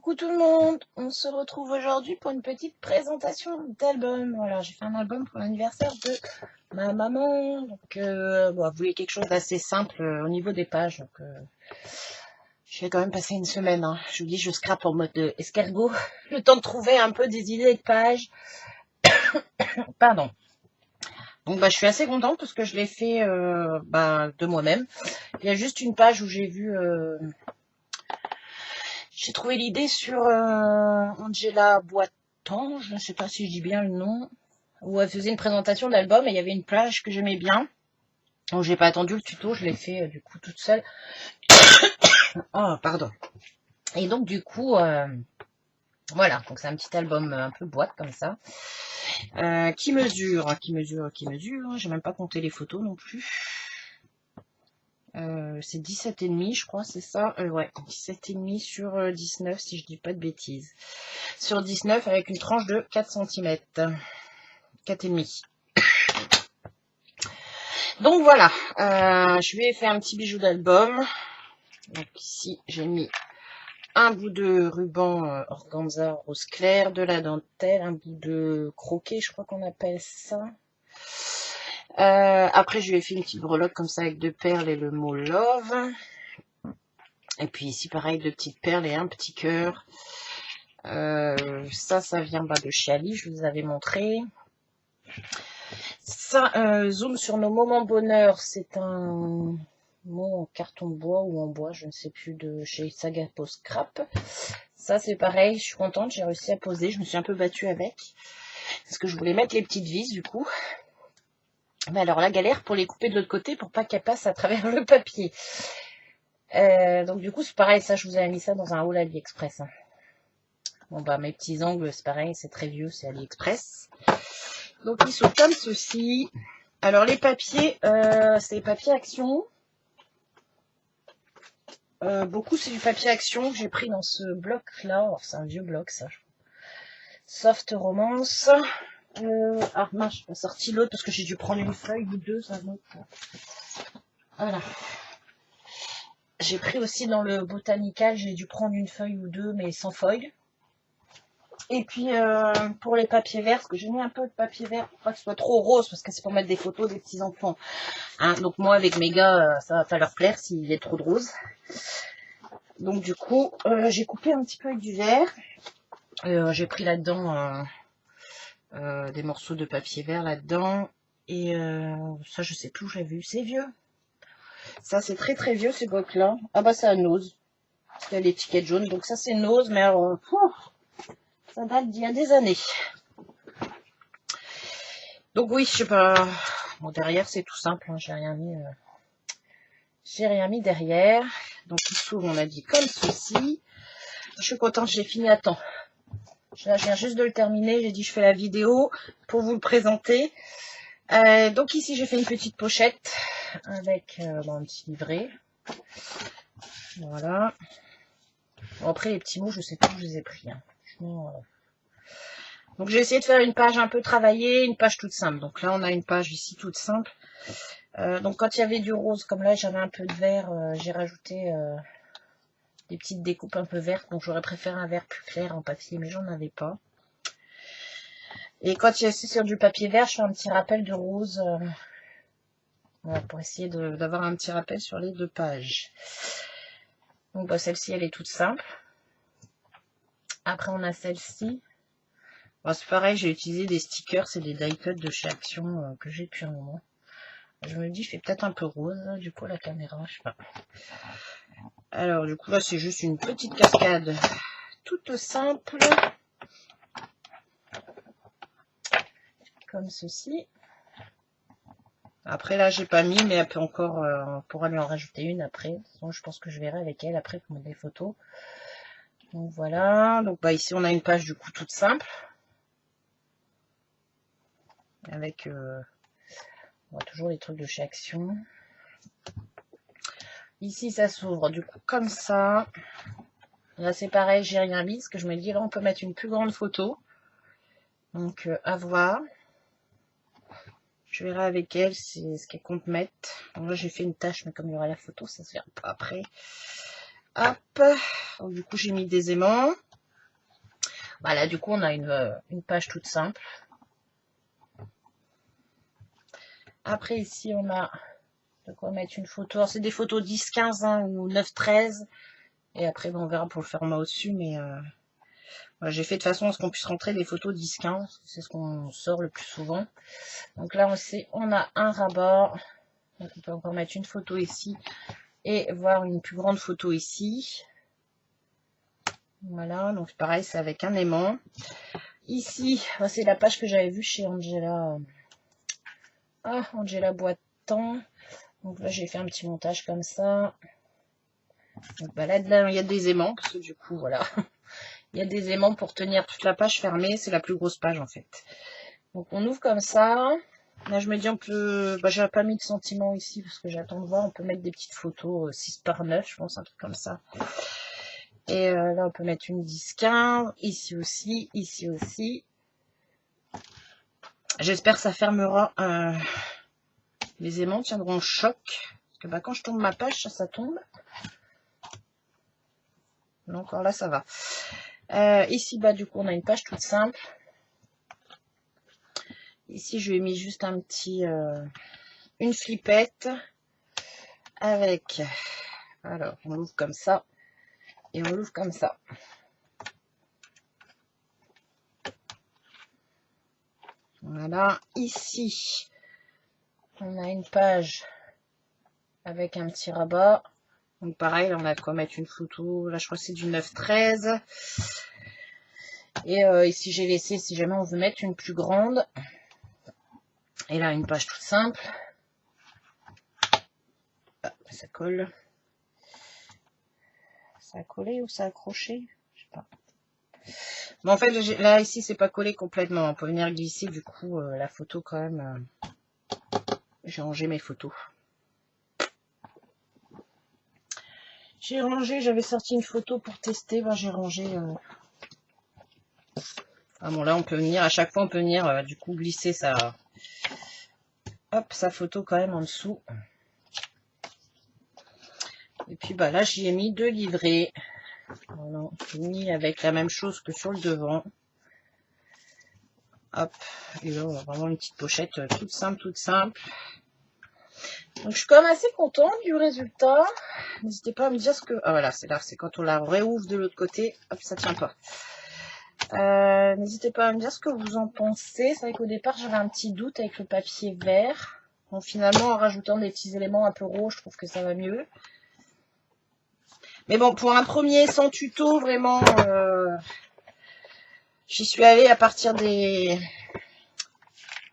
Coucou tout le monde, on se retrouve aujourd'hui pour une petite présentation d'album. Voilà, j'ai fait un album pour l'anniversaire de ma maman. Donc, elle voulait quelque chose d'assez simple au niveau des pages. Donc, je vais quand même passer une semaine. Hein. Je vous dis, je scrape en mode escargot. Le temps de trouver un peu des idées de pages. Pardon. Donc, je suis assez contente parce que je l'ai fait de moi-même. Il y a juste une page où j'ai vu... J'ai trouvé l'idée sur Angela Boitan, je ne sais pas si je dis bien le nom, où elle faisait une présentation d'album et il y avait une plage que j'aimais bien. Donc j'ai pas attendu le tuto, je l'ai fait du coup toute seule. Oh, pardon. Et donc du coup, voilà, donc c'est un petit album un peu boîte comme ça. Qui mesure, j'ai même pas compté les photos non plus. C'est 17,5 je crois, c'est ça, ouais, 17,5 sur 19 si je dis pas de bêtises. Sur 19 avec une tranche de 4 cm. 4,5. Donc voilà, je lui ai fait un petit bijou d'album. Donc ici j'ai mis un bout de ruban organza rose clair, de la dentelle, un bout de croquet, je crois qu'on appelle ça. Après je lui ai fait une petite breloque comme ça avec deux perles et le mot love. Et puis ici pareil, deux petites perles et un petit cœur. Ça vient de chez Ali, je vous avais montré. Ça, zoom sur nos moments bonheur, c'est un mot en carton de bois ou en bois, je ne sais plus, de chez Sagapo Scrap. Ça c'est pareil, je suis contente, j'ai réussi à poser, je me suis un peu battue avec, parce que je voulais mettre les petites vis du coup. Mais alors la galère pour les couper de l'autre côté pour pas qu'elles passent à travers le papier. Donc du coup c'est pareil, ça je vous avais mis ça dans un haul AliExpress. Hein. Bon mes petits angles c'est pareil, c'est très vieux, c'est AliExpress. Donc ils sont comme ceci. Alors les papiers, c'est les papiers Action. Beaucoup c'est du papier Action que j'ai pris dans ce bloc là. Alors c'est un vieux bloc ça. Soft Romance. Ah mince, j'ai sorti l'autre parce que j'ai dû prendre une feuille ou deux. Ça voilà. J'ai pris aussi dans le Botanical, j'ai dû prendre une feuille ou deux mais sans feuille. Et puis pour les papiers verts, parce que j'ai mis un peu de papier vert pour pas que ce soit trop rose, parce que c'est pour mettre des photos des petits enfants. Hein, donc moi avec mes gars, ça va pas leur plaire s'il est trop de rose. Donc du coup, j'ai coupé un petit peu avec du vert. J'ai pris là-dedans des morceaux de papier vert là-dedans. Et ça, je sais plus où j'ai vu. C'est vieux. Ça, c'est très très vieux, ces blocs-là. Ah bah, c'est à Nose. Il y a l'étiquette jaune. Donc ça, c'est Nose, mais ça date d'il y a des années. Donc oui, je sais pas. Bon, derrière, c'est tout simple. Hein. J'ai rien mis derrière. Donc il s'ouvre, on a dit, comme ceci. Je suis contente, j'ai fini à temps. Je viens juste de le terminer. J'ai dit, je fais la vidéo pour vous le présenter. Donc ici, j'ai fait une petite pochette avec un petit livret. Voilà. Bon, après, les petits mots, je sais pas où je les ai pris. Hein. Donc j'ai essayé de faire une page un peu travaillée, une page toute simple. Donc là, on a une page ici toute simple. Donc quand il y avait du rose, comme là, j'avais un peu de vert, j'ai rajouté des petites découpes un peu vertes. Donc j'aurais préféré un vert plus clair en papier, mais j'en avais pas. Et quand il y a aussi sur du papier vert, je fais un petit rappel de rose. Voilà, pour essayer d'avoir un petit rappel sur les deux pages. Donc celle-ci, elle est toute simple. Après, on a celle-ci. Bon, c'est pareil, j'ai utilisé des stickers, c'est des die cuts de chez Action que j'ai depuis un moment. Je me dis, il fait peut-être un peu rose, du coup, la caméra, je sais pas. Alors, du coup, là, c'est juste une petite cascade toute simple. Comme ceci. Après, là, j'ai pas mis, mais elle peut encore, on pourra lui en rajouter une après. Sinon, je pense que je verrai avec elle après pour mettre des photos. Donc, voilà. Donc, ici, on a une page, du coup, toute simple. Avec toujours les trucs de chez Action. Ici, ça s'ouvre du coup comme ça. Là, c'est pareil, j'ai rien mis parce que je me dis là, on peut mettre une plus grande photo. Donc, à voir. Je verrai avec elle c'est ce qu'elle compte mettre. Donc là, j'ai fait une tâche, mais comme il y aura la photo, ça se verra pas après. Hop. Donc, du coup, j'ai mis des aimants. Bah là, du coup, on a une page toute simple. Après, ici, on a de quoi mettre une photo. C'est des photos 10-15 hein, ou 9-13. Et après, on verra pour le format au-dessus. Mais voilà, j'ai fait de façon à ce qu'on puisse rentrer des photos 10-15. C'est ce qu'on sort le plus souvent. Donc là, on a un rabat. Donc on peut encore mettre une photo ici. Et voir une plus grande photo ici. Voilà, donc pareil, c'est avec un aimant. Ici, c'est la page que j'avais vue chez Angela. Angela Boitan. Donc là, j'ai fait un petit montage comme ça. Donc bah là, il y a des aimants, parce que du coup, voilà. Il y a des aimants pour tenir toute la page fermée. C'est la plus grosse page, en fait. Donc on ouvre comme ça. Là, je me dis, on peut... Bah, j'avais pas mis de sentiments ici, parce que j'attends de voir. On peut mettre des petites photos 6 par 9, je pense, un truc comme ça. Et là, on peut mettre une 10-15. Ici aussi, ici aussi. J'espère que ça fermera. Les aimants tiendront au choc. Parce que bah, quand je tourne ma page, ça tombe. Donc là, ça va. Ici, bah, du coup, on a une page toute simple. Ici, je lui ai mis juste un petit... une flippette. Avec... Alors, on l'ouvre comme ça. Et on l'ouvre comme ça. Voilà. Ici, on a une page avec un petit rabat. Donc pareil, là, on a de quoi mettre une photo. Là, je crois que c'est du 9-13. Et ici, j'ai laissé, si jamais on veut mettre une plus grande. Et là, une page toute simple. Ah, ça colle. Ça a collé ou ça a accroché? Je sais pas. Mais en fait, là, ici, c'est pas collé complètement. On peut venir glisser, du coup, la photo quand même. J'ai rangé mes photos. J'ai rangé, j'avais sorti une photo pour tester. Ben, j'ai rangé... Ah bon, là, on peut venir, à chaque fois, on peut venir, du coup, glisser sa... Hop, sa photo quand même en dessous. Et puis, bah là, j'y ai mis 2 livrets. Voilà, j'ai mis avec la même chose que sur le devant. Hop, et là, on a vraiment une petite pochette toute simple, toute simple. Donc, je suis quand même assez contente du résultat. N'hésitez pas à me dire ce que... Ah, voilà, c'est là, c'est quand on la réouvre de l'autre côté. Hop, ça tient pas. N'hésitez pas à me dire ce que vous en pensez. C'est vrai qu'au départ, j'avais un petit doute avec le papier vert. Bon, finalement, en rajoutant des petits éléments un peu rouges, je trouve que ça va mieux. Mais bon, pour un premier sans tuto, vraiment, j'y suis allée à partir des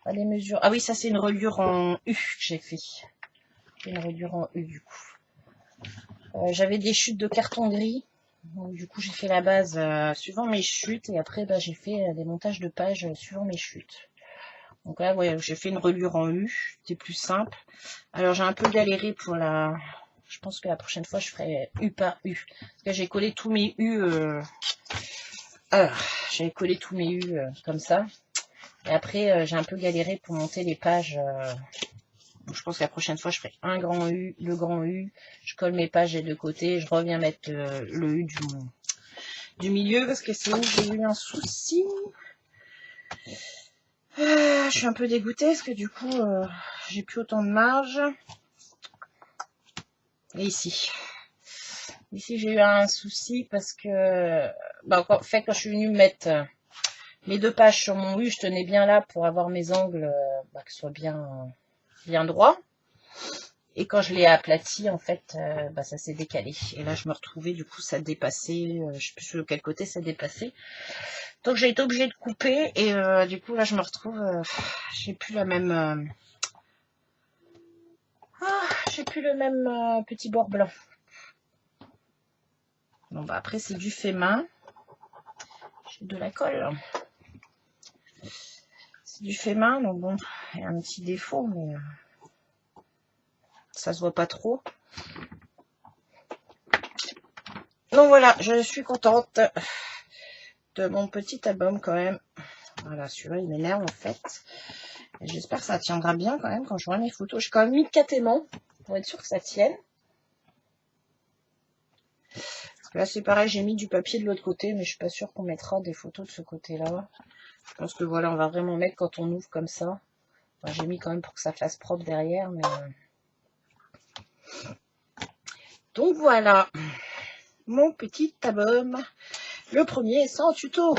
mesures. Ah oui, ça c'est une reliure en U que j'ai fait. Une reliure en U du coup. J'avais des chutes de carton gris. Donc, du coup, j'ai fait la base suivant mes chutes. Et après, bah, j'ai fait des montages de pages suivant mes chutes. Donc là, ouais, j'ai fait une reliure en U. C'était plus simple. Alors, j'ai un peu galéré pour la... Je pense que la prochaine fois, je ferai U par U. Parce que j'ai collé tous mes U... j'avais collé tous mes U comme ça. Et après, j'ai un peu galéré pour monter les pages. Donc, je pense que la prochaine fois, je ferai un grand U, le grand U. Je colle mes pages des deux côtés. Je reviens mettre le U du milieu parce que c'est où j'ai eu un souci. Je suis un peu dégoûtée parce que du coup, j'ai plus autant de marge. Et ici. Ici, j'ai eu un souci parce que, bah, en fait, quand je suis venue mettre mes 2 pages sur mon U, je tenais bien là pour avoir mes angles, bah, que ce soit bien droit. Et quand je l'ai aplati, en fait, bah, ça s'est décalé. Et là, je me retrouvais, du coup, ça dépassait. Je sais plus sur quel côté ça dépassait. Donc, j'ai été obligée de couper. Et du coup, là, je me retrouve... j'ai plus la même... j'ai plus le même petit bord blanc. Bon, bah, après, c'est du fait main. J'ai de la colle. C'est du fait main, donc bon, il y a un petit défaut, mais... ça se voit pas trop. Donc voilà, je suis contente de mon petit album quand même. Voilà, celui-là il m'énerve en fait. J'espère que ça tiendra bien quand même quand je vois mes photos. J'ai quand même mis 4 aimants pour être sûr que ça tienne. Parce Là, c'est pareil, j'ai mis du papier de l'autre côté, mais je suis pas sûre qu'on mettra des photos de ce côté-là. Je pense que voilà, on va vraiment mettre quand on ouvre comme ça. Enfin, j'ai mis quand même pour que ça fasse propre derrière, mais... Donc voilà, mon petit album. Le premier sans tuto.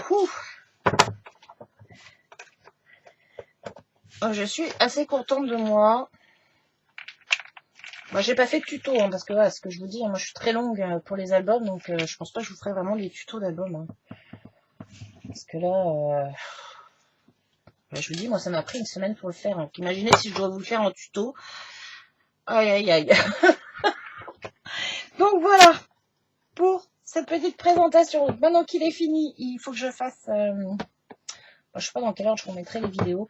Je suis assez contente de moi. Moi, j'ai pas fait de tuto, hein, parce que voilà, ce que je vous dis, moi je suis très longue pour les albums, donc je pense pas que je vous ferai vraiment des tutos d'albums. Hein. Parce que là, je vous dis, moi ça m'a pris une semaine pour le faire. Donc imaginez si je dois vous le faire en tuto. Aïe aïe aïe. Donc voilà, pour cette petite présentation. Maintenant qu'il est fini, il faut que je fasse... je sais pas dans quelle heure je vous mettrai les vidéos.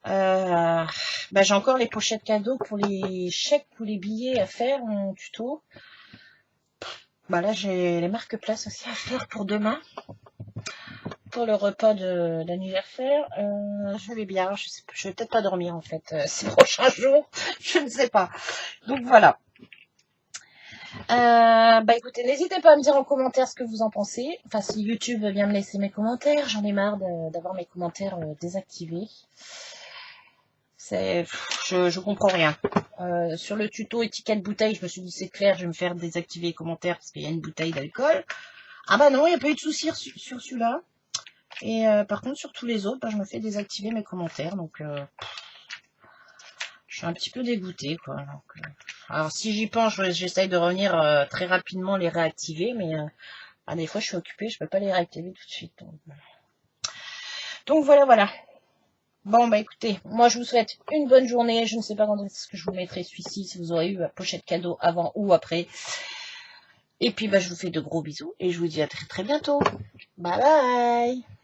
J'ai encore les pochettes cadeaux pour les chèques ou les billets à faire en tuto. Là j'ai les marque-places aussi à faire pour demain. Pour le repas d'anniversaire. Je vais bien, je vais peut-être pas dormir en fait ces prochains jours. Je ne sais pas. Donc voilà. Écoutez, n'hésitez pas à me dire en commentaire ce que vous en pensez. Enfin, si YouTube vient me laisser mes commentaires, j'en ai marre d'avoir mes commentaires désactivés. Je comprends rien. Sur le tuto étiquette bouteille, je me suis dit c'est clair, je vais me faire désactiver les commentaires parce qu'il y a une bouteille d'alcool. Ah bah non, il n'y a pas eu de souci sur celui-là. Et par contre, sur tous les autres, je me fais désactiver mes commentaires. Donc, je suis un petit peu dégoûtée, quoi. Donc, alors, si j'y pense, j'essaye de revenir très rapidement les réactiver. Mais des fois, je suis occupée, je peux pas les réactiver tout de suite. Donc voilà. Bon, écoutez, moi, je vous souhaite une bonne journée. Je ne sais pas quand est-ce que je vous mettrai celui-ci, si vous aurez eu la pochette cadeau avant ou après. Et puis, je vous fais de gros bisous et je vous dis à très très bientôt. Bye bye.